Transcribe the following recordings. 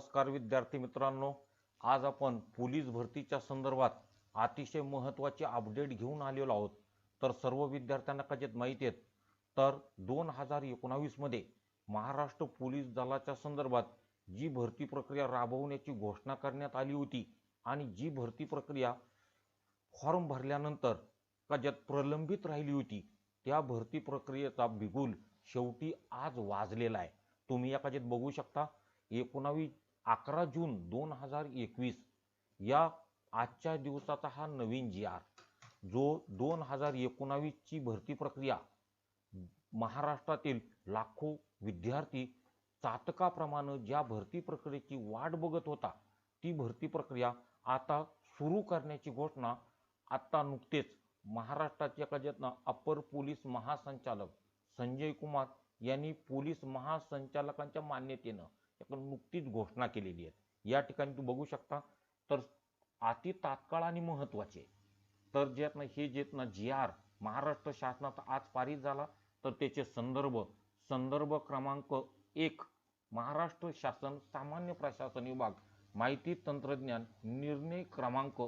नमस्कार विद्यार्थी मित्रांनो, आज आपण पोलीस भरतीच्या संदर्भात अतिशय महत्त्वाचे अपडेट घेऊन आलेलो आहोत। तर सर्व विद्यार्थ्यांना कदाचित माहिती आहे, तर 2019 मध्ये महाराष्ट्र पोलीस दलाच्या संदर्भात जी भरती प्रक्रिया राबवण्याची घोषणा करण्यात आली होती आणि जी भरती प्रक्रिया फॉर्म भरल्यानंतर कदाचित प्रलंबित राहिली होती, त्या भरती प्रक्रियेचा बिगुल शेवटी आज वाजलेला आहे। तुम्ही या कदाचित बघू शकता 11 जून 2021 या आजच्या दिवसाचा हा नवीन जी.आर. जो 2019 ची भरती प्रक्रिया महाराष्ट्रातील लाखो विद्यार्थी चातकाप्रमाणे ज्या भरती प्रक्रियेची वाट बघत होता, ती भरती प्रक्रिया आता सुरू करण्याची घोषणा आता नुकतेच महाराष्ट्राच्या कदाचित अपर पोलीस महासंचालक संजय कुमार यांनी पोलीस महासंचालकांच्या मान्यतेने नुकतीच घोषणा केलेली आहे। या ठिकाणी तू बघू शकता, तर अति तात्काळ आणि महत्त्वाचे तर जे हे जे जी.आर. महाराष्ट्र शासनाचा आज पारित झाला, तर त्याचे संदर्भ क्रमांक 1 महाराष्ट्र शासन सामान्य प्रशासन विभाग माहिती तंत्रज्ञान निर्णय क्रमांक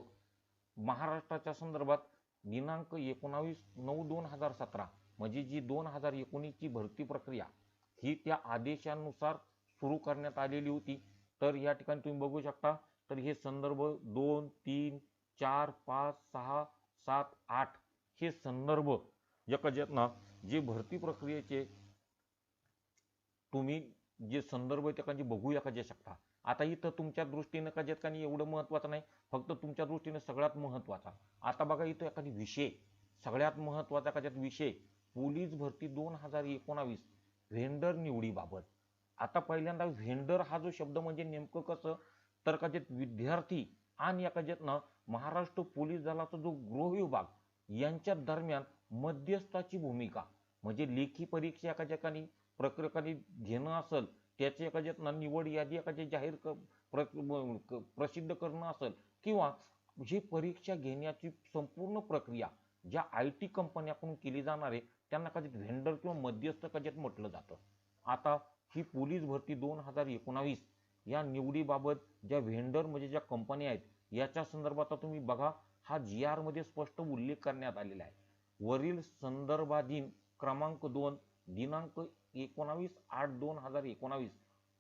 महाराष्ट्राच्या संदर्भात दिनांक 19/9/2017 म्हणजे जी 2019 ची भरती प्रक्रिया ही त्या आदेशानुसार सुरू करण्यात आलेली होती। तर या ठिकाणी तुम्ही बघू शकता, तर हे संदर्भ 2, 3, 4, 5, 6, 7, 8 हे संदर्भ या जे भरती प्रक्रियेचे तुम्ही जे संदर्भ त्या बघू शकता। आता इथं तुमच्या दृष्टीने कधी एवढं महत्त्वाचं नाही, फक्त तुमच्या दृष्टीने सगळ्यात महत्त्वाचा आता बघा, इथं एखादी विषय सगळ्यात महत्त्वाचा कदाचित विषय पोलीस भरती 2019 व्हेंडर निवडीबाबत। आता पहिल्यांदा व्हेंडर हा जो शब्द म्हणजे नेमकं कसं, तर कदाचित विद्यार्थी आणि महाराष्ट्र पोलीस दलाचा जो गृह विभाग यांच्या दरम्यान मध्यस्थाची भूमिका म्हणजे लेखी परीक्षा एका ठिकाणी प्रक्रियेने घेणं असेल, त्याची एका निवड यादी जाहीर प्रसिद्ध करणं असेल, किंवा जी परीक्षा घेण्याची संपूर्ण प्रक्रिया ज्या IT कंपन्याकडून केली जाणार आहे त्यांना कदाचित व्हेंडर किंवा मध्यस्थ कदाचित म्हटलं जातं। आता ही पोलीस भरती 2019 या निवडीबाबत ज्या व्हेंडर म्हणजे ज्या कंपन्या आहेत याच्या संदर्भात तुम्ही बघा, हा जी.आर. मध्ये स्पष्ट उल्लेख करण्यात आलेला आहे। वरील संदर्भाधीन क्रमांक 2 दिनांक 19/8/2019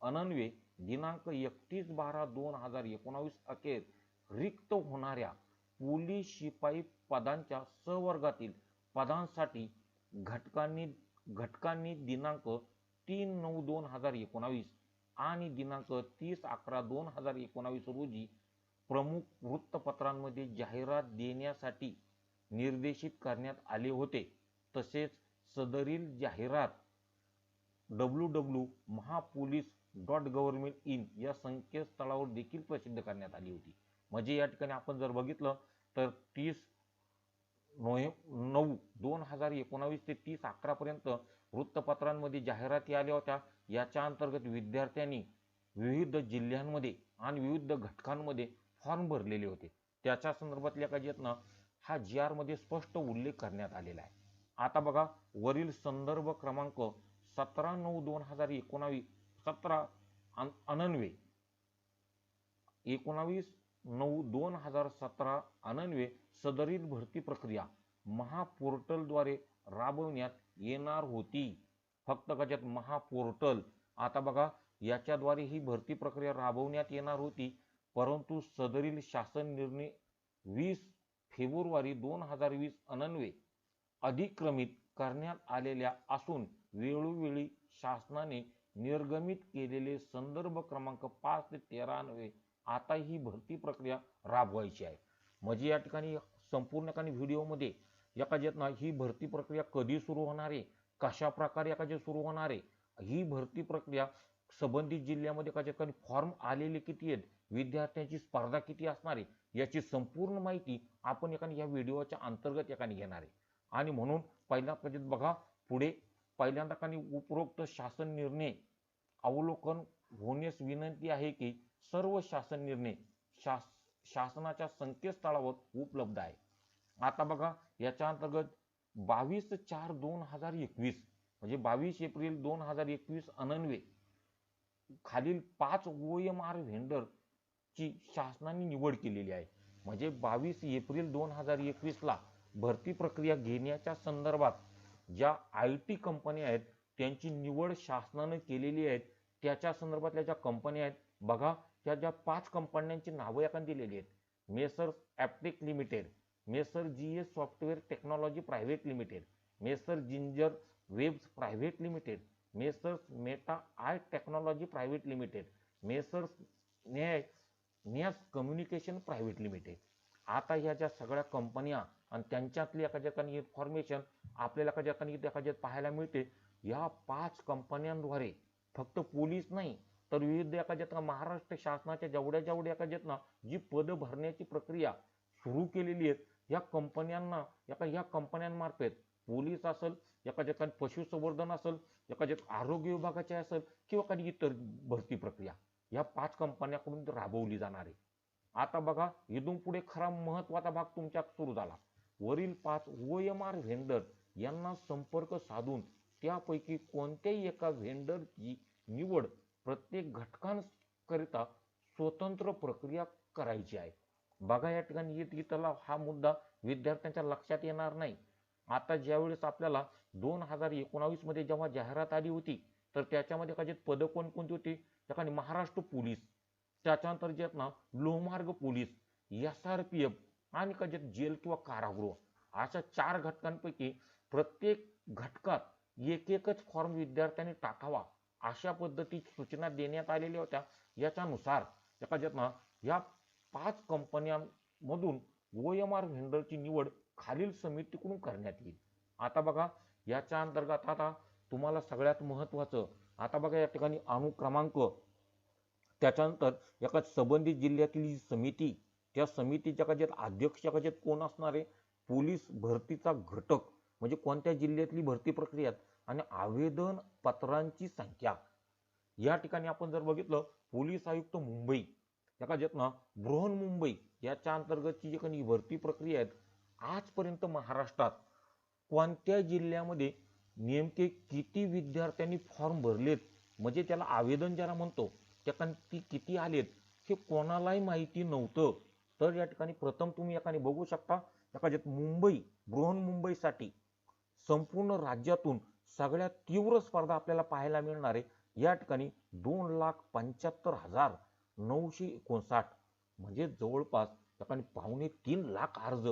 अनन्वये दिनांक 31/12/2019 अखेर रिक्त होणाऱ्या पोलीस शिपाई पदांच्या सहवर्गातील पदांसाठी घटकांनी दिनांक 3/9/2019 आणि दिनांक 30/11/2019 रोजी प्रमुख वृत्तपत्रांमध्ये जाहिरात देण्यासाठी निर्देशित करण्यात आले होते। तसेच सदरील जाहिरात www.mahapolice.government.in या संकेतस्थळावर देखील प्रसिद्ध करण्यात आली होती। म्हणजे या ठिकाणी आपण जर बघितलं तर 30/9/2019 ते 30/11 पर्यंत वृत्तपत्रांमध्ये जाहिराती आल्या होत्या। याच्या अंतर्गत विद्यार्थ्यांनी विविध जिल्ह्यांमध्ये आणि विविध घटकांमध्ये फॉर्म भरलेले होते। त्याच्या संदर्भातल्या हा जी.आर. मध्ये स्पष्ट उल्लेख करण्यात आलेला आहे। आता बघा, वरील संदर्भ क्रमांक 17/9/2019 17 अनन्वये 19/9/2017 अनन्वये सदरील भरती प्रक्रिया महापोर्टलद्वारे राबवण्यात येणार होती। फक्त कदाचित महापोर्टल। आता बघा, याच्याद्वारे ही भरती प्रक्रिया राबवण्यात येणार होती, परंतु सदरील शासन निर्णय 20 फेब्रुवारी 2020 अनन्वये अधिक्रमित करण्यात आलेल्या असून वेळोवेळी शासनाने निर्गमित केलेले संदर्भ क्रमांक 5 ते 13 अन्वये आता ही भरती प्रक्रिया राबवायची आहे। म्हणजे या ठिकाणी संपूर्ण व्हिडिओमध्ये ही भरती प्रक्रिया कधी सुरू होणार आहे, कशा प्रकारे सुरू होणार आहे, ही भरती प्रक्रिया संबंधित जिल्ह्यामध्ये फॉर्म आलेले किती आहेत, विद्यार्थ्यांची स्पर्धा किती असणार आहे, याची संपूर्ण माहिती आपण या व्हिडिओच्या अंतर्गत घेणार आहे। आणि म्हणून पहिला बघा, पुढे पहिल्यांदा उपरोक्त शासन निर्णय अवलोकन होण्यास विनंती आहे की सर्व शासन निर्णय शासनाच्या संकेतस्थळावर उपलब्ध आहे। आता बघा, याच्या अंतर्गत 22/4/2021 म्हणजे 22 एप्रिल 2021 अनन्वये खालील 5 OMR व्हेंडरची शासनाने निवड केलेली आहे. म्हणजे 22 एप्रिल 2021ला भरती प्रक्रिया घेण्याच्या संदर्भात ज्या IT कंपन्या आहेत त्यांची निवड शासनाने केलेली आहे. त्याच्या संदर्भातल्या ज्या कंपन्या आहेत बघा, त्या ज्या 5 कंपन्यांची नावं याकडे दिलेली आहेत. Messrs Aptech limited, messrs GS software technology private limited, messrs Ginger Webs private limited, messrs Meta I technology private limited, messrs Ness communication private limited. आता ह्या ज्या सगळ्या कंपन्या आणि त्यांच्यातली एका ठिकाणी इन्फॉर्मेशन आपल्याला एका ठिकाणी पाहायला मिळते. या 5 कंपन्यांद्वारे फक्त पोलीस नाही तर विविध एका महाराष्ट्र शासनाच्या जेवढ्या एका जी पदं भरण्याची प्रक्रिया सुरू केलेली आहे या कंपन्यांना या कंपन्यांमार्फत पोलीस असेल, एका ठिकाणी पशुसंवर्धन असेल, एका आरोग्य विभागाचे असेल किंवा काही इतर भरती प्रक्रिया या 5 कंपन्यांकडून राबवली जाणार आहे. आता बघा, इथून पुढे खरा महत्वाचा भाग तुमच्या सुरू झाला. वरील 5 OMR व्हेंडर यांना संपर्क साधून त्यापैकी कोणत्याही एका व्हेंडरची निवड प्रत्येक घटकांकरिता स्वतंत्र प्रक्रिया करायची आहे. बघा, या ठिकाणी इथला हा मुद्दा विद्यार्थ्यांच्या लक्षात येणार नाही. आता ज्यावेळेस आपल्याला 2019 मध्ये जेव्हा जाहिरात आली होती तर त्याच्यामध्ये एखादी पदं कोणकोणती होती, एखादी महाराष्ट्र पोलीस, त्याच्यानंतर जे आहेत ना लोहमार्ग पोलीस, SRPF आणि कधी जेल किंवा कारागृह, अशा 4 घटकांपैकी प्रत्येक घटकात एकच फॉर्म विद्यार्थ्यांनी टाकावा अशा पद्धतीची सूचना देण्यात आलेल्या होत्या. याच्यानुसार या 5 कंपन्यांमधून OMR व्हेंडरची निवड खालील समितीकडून करण्यात येईल. आता बघा, याच्या अंतर्गत आता तुम्हाला सगळ्यात महत्वाचं आता बघा या ठिकाणी अनुक्रमांक, त्याच्यानंतर एका संबंधित जिल्ह्यातील समिती, त्या समितीच्या अध्यक्ष कोण असणार आहे, पोलीस भरतीचा घटक म्हणजे कोणत्या जिल्ह्यातली भरती प्रक्रिया आणि आवेदन पत्रांची संख्या. या ठिकाणी आपण जर बघितलं पोलीस आयुक्त मुंबई बृहन्मुंबई याच्या अंतर्गतची जी काही भरती प्रक्रिया आहे आजपर्यंत महाराष्ट्रात कोणत्या जिल्ह्यामध्ये नेमके किती विद्यार्थ्यांनी फॉर्म भरलेत म्हणजे त्याला आवेदन ज्याला म्हणतो त्या किती आलेत हे कोणालाही माहिती नव्हतं. तर या ठिकाणी प्रथम तुम्ही एकाने बघू शकता मुंबई बृहन्मुंबईसाठी संपूर्ण राज्यातून सगळ्यात तीव्र स्पर्धा आपल्याला पाहायला मिळणार आहे. या ठिकाणी 2,75,959 म्हणजे जवळपास पावणे 3 लाख अर्ज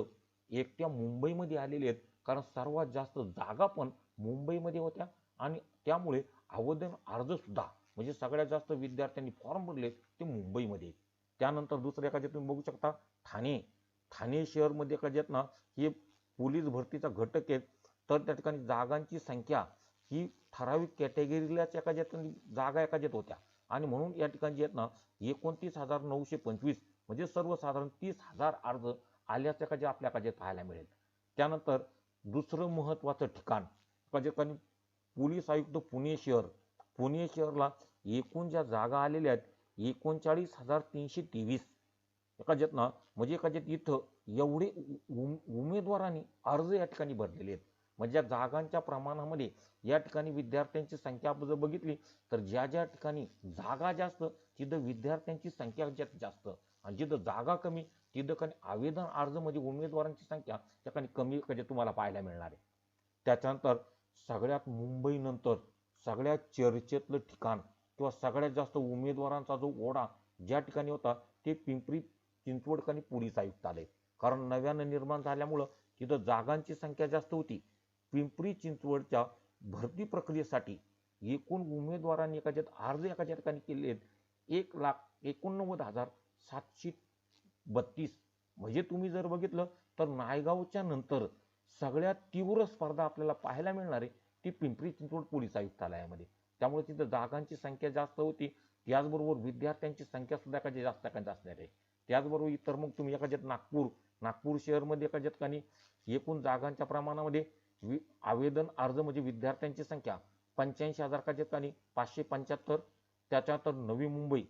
एकट्या मुंबईमध्ये आलेले आहेत. कारण सर्वात जास्त जागा पण मुंबईमध्ये होत्या आणि त्यामुळे आवेदन अर्ज सुद्धा म्हणजे सगळ्यात जास्त विद्यार्थ्यांनी फॉर्म भरले ते मुंबईमध्ये. त्यानंतर दुसऱ्या तुम्ही बघू शकता ठाणे शहरमध्ये हे पोलीस भरतीचा घटक आहेत. तर त्या ठिकाणी जागांची संख्या ही ठराविक कॅटेगरीलाच जागा होत्या आणि म्हणून या ठिकाणी जे आहेत ना 29,925 म्हणजे सर्वसाधारण 30,000 अर्ज आल्याचं आपल्याकडे पाहायला मिळेल. त्यानंतर दुसरं महत्वाचं ठिकाण पोलीस आयुक्त पुणे शहरला एकूण ज्या जागा आलेल्या आहेत 39,323 म्हणजे इथं एवढे उमेदवारांनी अर्ज या ठिकाणी भरलेले आहेत. म्हणजे जागांच्या प्रमाणामध्ये या ठिकाणी विद्यार्थ्यांची संख्या आपण जर बघितली तर ज्या ठिकाणी जागा जास्त तिथं विद्यार्थ्यांची संख्या जास्त आणि जिथं जागा कमी तिथं आवेदन अर्ज म्हणजे उमेदवारांची संख्या त्या कमी तुम्हाला पाहायला मिळणार आहे. त्याच्यानंतर सगळ्यात मुंबई नंतर सगळ्यात चर्चेतलं ठिकाण किंवा सगळ्यात जास्त उमेदवारांचा जो ओढा ज्या ठिकाणी होता ते पिंपरी चिंचवड पोलीस आयुक्तालय. कारण नव्यानं निर्माण झाल्यामुळं तिथं जागांची संख्या जास्त होती. पिंपरी चिंचवडच्या भरती प्रक्रियेसाठी एकूण उमेदवारांनी अर्ज ठिकाणी केले आहेत 1,89,732. म्हणजे तुम्ही जर बघितलं तर नायगावच्या नंतर सगळ्यात तीव्र स्पर्धा आपल्याला पाहायला मिळणार आहे ती पिंपरी चिंचवड पोलीस आयुक्तालयामध्ये. त्यामुळे तिथं जागांची संख्या जास्त होती. त्याचबरोबर विद्यार्थ्यांची संख्या सुद्धा जास्त असणार आहे. त्याचबरोबर इतर मग तुम्ही नागपूर शहरमध्ये एकूण जागांच्या प्रमाणामध्ये आवेदन अर्ज म्हणजे विद्यार्थ्यांची संख्या 85,575. त्याच्यानंतर नवी मुंबई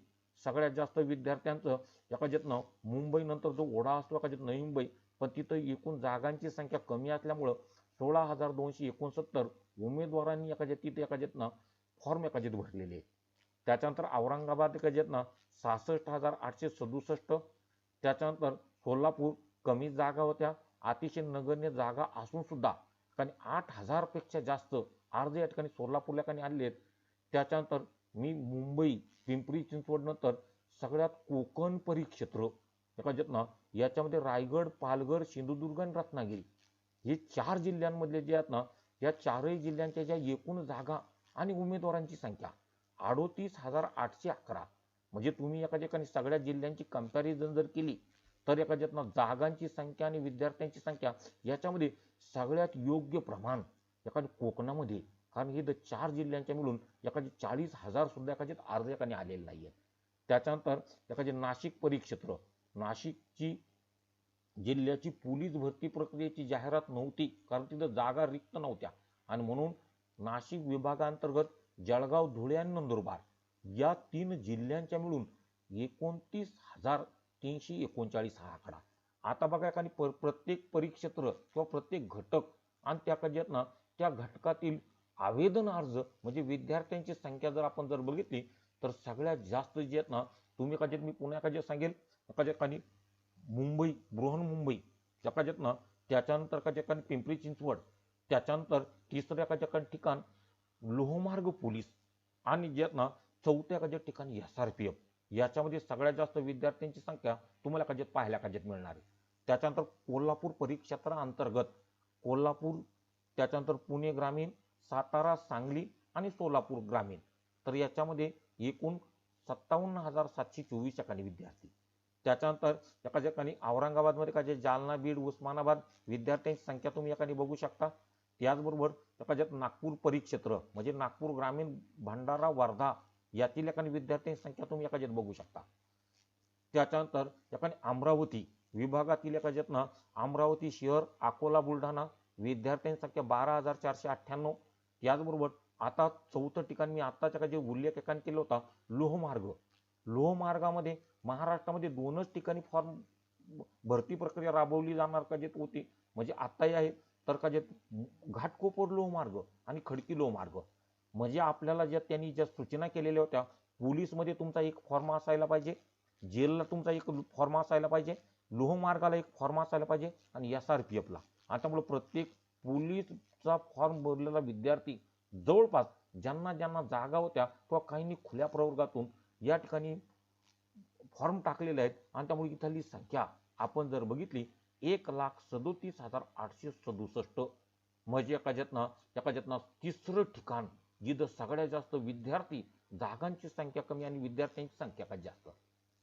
सगळ्यात जास्त विद्यार्थ्यांचं मुंबई नंतर जो ओढा असतो नवी मुंबई, पण तिथं एकूण जागांची संख्या कमी असल्यामुळं 16,269 उमेदवारांनी तिथे फॉर्म भरलेले. त्याच्यानंतर औरंगाबाद जे आहेत ना 66,867. त्याच्यानंतर सोलापूर कमी जागा होत्या, अतिशय नगण्य जागा असून सुद्धा कारण 8,000 पेक्षा जास्त अर्ज या ठिकाणी सोलापूरला ठिकाणी आले आहेत. त्याच्यानंतर मी मुंबई पिंपरी चिंचवड नंतर सगळ्यात कोकण परिक्षेत्र ना याच्यामध्ये रायगड, पालघर, सिंधुदुर्ग आणि रत्नागिरी हे 4 जिल्ह्यांमधले जे आहेत ना या 4ही जिल्ह्यांच्या ज्या एकूण जागा आणि उमेदवारांची संख्या 38,811. म्हणजे तुम्ही एका ठिकाणी सगळ्या जिल्ह्यांची कंपॅरिझन जर केली तर एका ना जागांची संख्या आणि विद्यार्थ्यांची संख्या याच्यामध्ये सगळ्यात योग्य प्रमाण एखादी कोकणामध्ये, कारण हे 4 जिल्ह्यांच्या मिळून एखादी 40,000 सुद्धा एखाद्यात अर्ज एकाने आलेले नाहीये. त्याच्यानंतर एखादी नाशिक परिक्षेत्र, नाशिकची जिल्ह्याची पोलीस भरती प्रक्रियेची जाहिरात नव्हती कारण तिथं जागा रिक्त नव्हत्या आणि म्हणून नाशिक विभागांतर्गत जळगाव, धुळे आणि नंदुरबार या 3 जिल्ह्यांच्या मिळून 29,339 हा आकडा. आता बघा एखादी प्रत्येक परिक्षेत्र किंवा प्रत्येक घटक आणि त्या त्या घटकातील आवेदन अर्ज म्हणजे विद्यार्थ्यांची संख्या जर आपण जर बघितली तर सगळ्यात जास्त जे आहेत ना तुम्ही एखाद्यात मी पुन्हा एखाद्या सांगेल एखादी मुंबई, बृहन्मुंबई एखाद्यात ना त्याच्यानंतर एखाद्या पिंपरी चिंचवड, त्याच्यानंतर तिसऱ्या एखाद्या ठिकाण लोहमार्ग पोलीस आणि जे आहेत ना चौथ्या एखाद्या ठिकाणी SRPF याच्यामध्ये सगळ्यात जास्त विद्यार्थ्यांची संख्या तुम्हाला एखाद्यात पाहायला एखाद्यात मिळणार आहे. त्याच्यानंतर कोल्हापूर परिक्षेत्राअंतर्गत कोल्हापूर, त्याच्यानंतर पुणे ग्रामीण, सातारा, सांगली आणि सोलापूर ग्रामीण तर याच्यामध्ये एकूण 57,724 एखादी विद्यार्थी. त्याच्यानंतर एका ठिकाणी औरंगाबादमध्ये काय जालना, बीड, उस्मानाबाद विद्यार्थ्यांची संख्या तुम्ही एखादी बघू शकता. त्याचबरोबर एखाद्यात नागपूर परिक्षेत्र म्हणजे नागपूर ग्रामीण, भंडारा, वर्धा यातील एखादी विद्यार्थ्यांची संख्या तुम्ही एखाद्यात बघू शकता. त्याच्यानंतर एखादी अमरावती विभागातील एखाद्यात ना अमरावती शहर, अकोला, बुलढाणा विद्यार्थ्यांची संख्या 12,498. याचबरोबर आता चौथं ठिकाण मी आत्ताच्या जे उल्लेख एकाने केला होता लोहमार्ग, लोहमार्गामध्ये महाराष्ट्रामध्ये 2च ठिकाणी फॉर्म भरती प्रक्रिया राबवली जाणार का होती म्हणजे आताही आहे तर का घाटकोपर लोहमार्ग आणि खडकी लोहमार्ग. म्हणजे आपल्याला ज्या त्यांनी ज्या सूचना केलेल्या होत्या पोलीसमध्ये तुमचा एक फॉर्म असायला पाहिजे, जेलला तुमचा एक फॉर्म असायला पाहिजे, लोहमार्गाला एक फॉर्म असायला पाहिजे आणि SRPF ला. आता मुळे प्रत्येक पोलीसचा फॉर्म भरलेला विद्यार्थी जवळपास ज्यांना ज्यांना जागा होत्या किंवा काहींनी खुल्या प्रवर्गातून या ठिकाणी फॉर्म टाकलेले आहेत आणि त्यामुळे इथली संख्या आपण जर बघितली 1,37,867. म्हणजे एखाद्यातनं तिसरं ठिकाण जिथं सगळ्यात जास्त विद्यार्थी, जागांची संख्या कमी आणि विद्यार्थ्यांची संख्या का जास्त.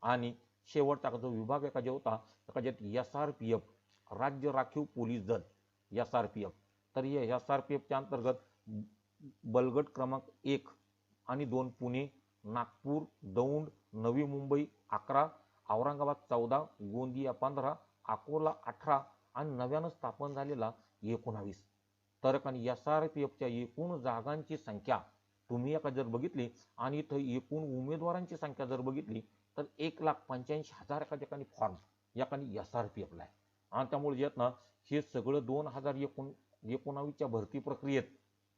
आणि शेवटचा जो विभाग एखाद्या होता एखाद्यात SRPF राज्य राखीव पोलीस दल SRPF. तर या SRPFच्या अंतर्गत बलगट क्रमांक 1 आणि 2 पुणे, नागपूर, दौंड, नवी मुंबई 11, औरंगाबाद 14, गोंदिया 15, अकोला 18 आणि नव्यानं स्थापन झालेला 19. तर SRPFच्या एकूण जागांची संख्या तुम्ही एका जर बघितली आणि इथं एकूण उमेदवारांची संख्या जर बघितली तर 1,85,000 एका ठिकाणी फॉर्म या ठिकाणी SRPFला आहे. आणि त्यामुळे जे ना हे सगळं 2019च्या भरती प्रक्रियेत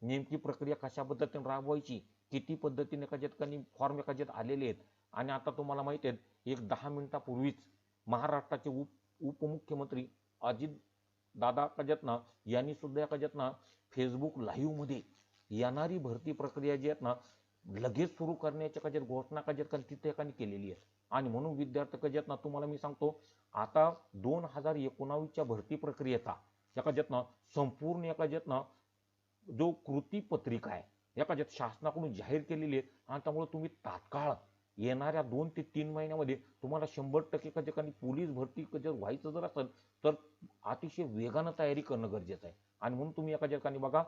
नेमकी प्रक्रिया कशा पद्धतीने राबवायची, किती पद्धतीने एका ठिकाणी फॉर्म एका आलेले आहेत. आणि आता तुम्हाला माहिती आहे एक 10 मिनिटापूर्वीच महाराष्ट्राचे उपमुख्यमंत्री अजित दादा ना यांनी सुद्धा एका फेसबुक लाईव्ह मध्ये येणारी भरती प्रक्रिया जी आहेत ना लगेच सुरू करण्याची घोषणा तिथे एकाने केलेली आहे. आणि म्हणून विद्यार्थी ना तुम्हाला मी सांगतो आता 2019च्या भरती प्रक्रियेचा एका संपूर्ण एका जो कृती पत्रिका आहे एका शासनाकडून जाहीर केलेली आहे. आणि त्यामुळे तुम्ही तात्काळ येणाऱ्या 2 ते 3 महिन्यामध्ये तुम्हाला 100% पोलीस भरती जर व्हायचं जर असेल तर अतिशय वेगानं तयारी करणं गरजेचं आहे. आणि म्हणून तुम्ही एका बघा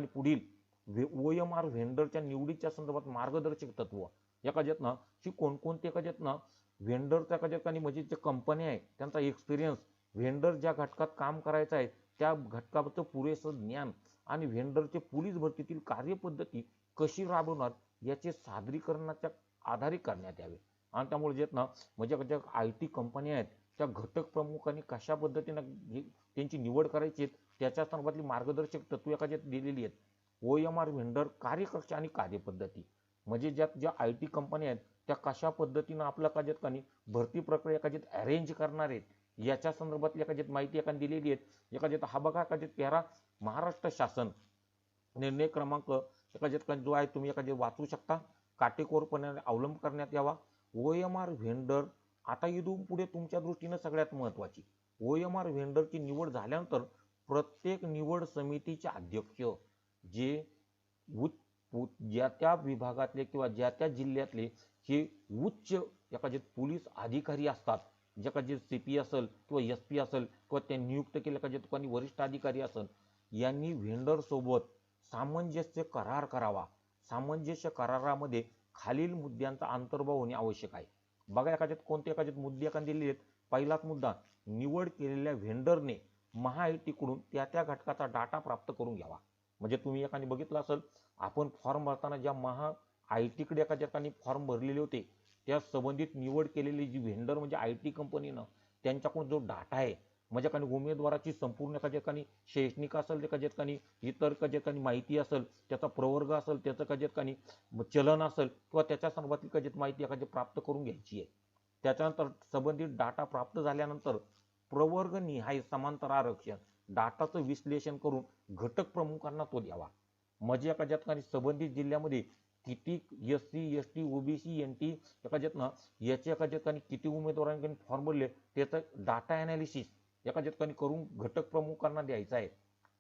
पुढील OMR व्हेंडरच्या निवडीच्या संदर्भात मार्गदर्शक तत्व एका की कोणकोणते एका व्हेंडरच्या म्हणजे जे कंपन्या आहे त्यांचा एक्सपिरियन्स, व्हेंडर ज्या घटकात काम करायचं आहे त्या घटकाचं पुरेसं ज्ञान आणि व्हेंडरचे पोलीस भरतीतील कार्यपद्धती कशी राबवणार याचे सादरीकरणाच्या आधारे करण्यात यावे. आणि त्यामुळे जे म्हणजे IT कंपन्या आहेत त्या घटक प्रमुखांनी कशा पद्धतीने त्यांची निवड करायची त्याच्या संदर्भातली मार्गदर्शक तत्वे एका दिलेली आहेत. OMR व्हेंडर कार्यकक्षा आणि कार्यपद्धती म्हणजे ज्या आय टी कंपन्या आहेत त्या कशा पद्धतीनं आपल्या काज्यात का नाही भरती प्रक्रिया काज्यात अरेंज करणार आहेत याच्या संदर्भातली एखाद्यात माहिती एखादी दिलेली आहे. एखाद्यात हा बघा एखाद्यात पेरा महाराष्ट्र शासन निर्णय क्रमांक एखाद्यात जो आहे तुम्ही एखाद्या वाचू शकता. काटेकोरपणे अवलंब करण्यात यावा. OMR व्हेंडर आता इथून पुढे तुमच्या दृष्टीनं सगळ्यात महत्वाची OMR व्हेंडरची निवड झाल्यानंतर प्रत्येक निवड समितीचे अध्यक्ष जे ज्या त्या विभागातले किंवा ज्या त्या जिल्ह्यातले जे उच्च एखादे पोलीस अधिकारी असतात, जे एखादे CP असेल किंवा SP असेल किंवा त्या नियुक्त केलेल्या एखाद्या ठिकाणी वरिष्ठ अधिकारी असेल, यांनी व्हेंडर सोबत सामंजस्य करार करावा. सामंजस्य करारामध्ये खालील मुद्द्यांचा अंतर्भाव होणे आवश्यक आहे. बघा एखाद्यात कोणते एखाद्यात मुद्दे एखादे दिलेले आहेत. पहिलाच मुद्दा, निवड केलेल्या व्हेंडरने महाआयटी कडून त्या त्या घटकाचा डाटा प्राप्त करून घ्यावा. म्हणजे तुम्ही एखादी बघितलं असेल आपण फॉर्म भरताना ज्या IT कडे एखाद्या ठिकाणी फॉर्म भरलेले होते त्या संबंधित निवड केलेली जी व्हेंडर म्हणजे IT कंपनीनं त्यांच्याकडून जो डाटा आहे म्हणजे काही उमेदवाराची संपूर्ण एखाद्या ठिकाणी शैक्षणिक असेल एखाद्या ठिकाणी इतर एखाद्या ठिकाणी माहिती असेल त्याचा प्रवर्ग असेल त्याचं एखाद्या ठिकाणी चलन असेल किंवा त्याच्या संदर्भातली एखादी माहिती एखादी प्राप्त करून घ्यायची आहे. त्याच्यानंतर संबंधित डाटा प्राप्त झाल्यानंतर प्रवर्ग निहाय समांतर आरक्षण डाटाचं विश्लेषण करून घटक प्रमुखांना तो द्यावा. म्हणजे एखाद्या ठिकाणी संबंधित जिल्ह्यामध्ये किती SC ST OBC NT एखाद्यातनं याच्या एखाद्या ठिकाणी किती उमेदवारांनी फॉर्म भरले त्याचं डाटा अनालिसिस एखाद्या ठिकाणी करून घटक प्रमुखांना द्यायचं आहे.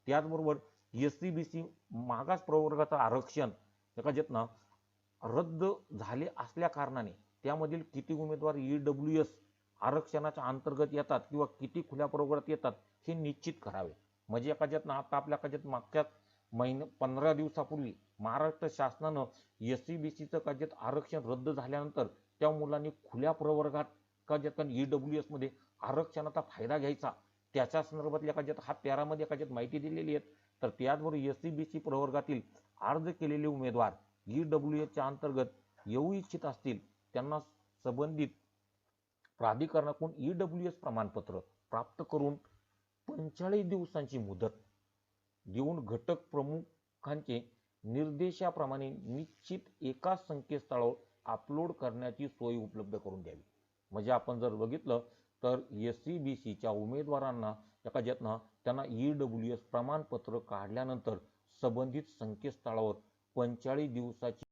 त्याचबरोबर SC BC मागास प्रवर्गाचं आरक्षण एखाद्यातनं रद्द झाले असल्या कारणाने त्यामधील किती उमेदवार EWS आरक्षणाच्या अंतर्गत येतात किंवा किती खुल्या प्रवर्गात येतात हे निश्चित करावे. म्हणजे एखाद्यातनं आता आपल्या एखाद्यात मागच्या 15 दिवसापूर्वी महाराष्ट्र शासनानं SC BCचं कायद्यात आरक्षण रद्द झाल्यानंतर त्या मुलांनी खुल्या प्रवर्गात एखाद्यात EWS मध्ये आरक्षणाचा फायदा घ्यायचा त्याच्या संदर्भातल्या एखाद्यात हा पेरामध्ये एखाद्यात माहिती दिलेली आहे. तर त्याचबरोबर SC BC प्रवर्गातील अर्ज केलेले उमेदवार EWS च्या अंतर्गत येऊ इच्छित असतील त्यांना संबंधित प्राधिकरणाकडून EWS प्रमाणपत्र प्राप्त करून 45 दिवसांची मुदत देऊन घटक प्रमुखांचे निर्देशाप्रमाणे निश्चित एकाच संकेतस्थळावर अपलोड करण्याची सोय उपलब्ध करून द्यावी. म्हणजे आपण जर बघितलं तर SC BC च्या उमेदवारांना एखाद्यातनं त्यांना EWS प्रमाणपत्र काढल्यानंतर संबंधित संकेतस्थळावर 45 दिवसाची